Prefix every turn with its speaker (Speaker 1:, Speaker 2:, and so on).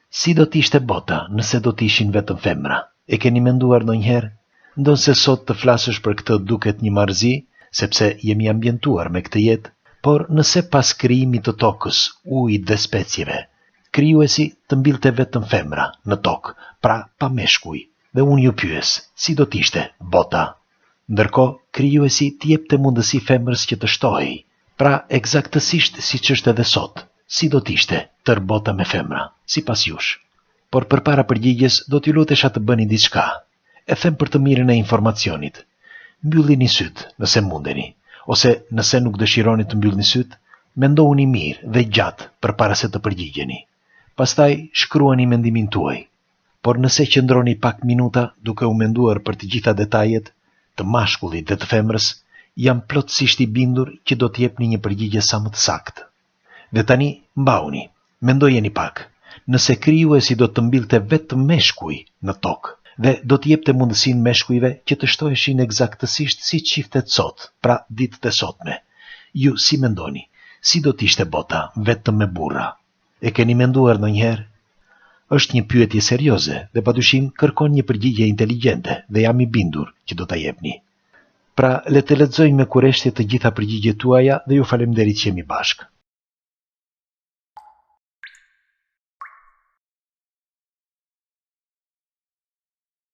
Speaker 1: Si do t'ishte bota nëse do t'ishin vetëm femra? E keni menduar ndonjëherë? Ndonse sot të flasësh për këtë duket një marrëzi, sepse jemi ambientuar me këtë jetë, por nëse pas krijimit të tokës, ujit dhe specieve, krijuesi të mbillte vetëm femra në tokë, pra pa meshkuj, dhe unë ju pyes, si do t'ishte bota? Ndërkohë, krijuesi t'i jepte mundësi femrës që të shtohej, pra eksaktësisht siç është edhe sot. Si do t'ishte tër bota me femra, sipas jush? Por përpara përgjigjes do t'ju lutesha të bëni diçka. E them për të mirën e informacionit. Mbyllini syt nëse mundeni, ose nëse nuk dëshironi të mbyllni syt, mendohuni mirë dhe gjatë përpara se të përgjigjeni. Pastaj shkruani mendimin tuaj. Por nëse qëndroni pak minuta duke u menduar për të gjitha detajet të mashkullit dhe të femrës, jam plotësisht i bindur që do t'jepni një përgjigje sa më të saktë. Dhe tani mbauni, mendojeni pak. Nëse krijuesi do të mbillte vetëm meshkuj në tokë dhe do t'jepte mundësinë meshkujve që të shtoheshin eksaktësisht si çiftet sot, pra ditët e sotme. Ju si mendoni? Si do t'ishte bota vetëm me burra? E keni menduar ndonjëherë? Është një pyetje serioze dhe padyshim kërkon një përgjigje inteligjente dhe jam i bindur që do ta jepni. Pra, le të lexojmë me kurreshtje të gjitha përgjigjet tuaja dhe ju faleminderit që jemi bashkë.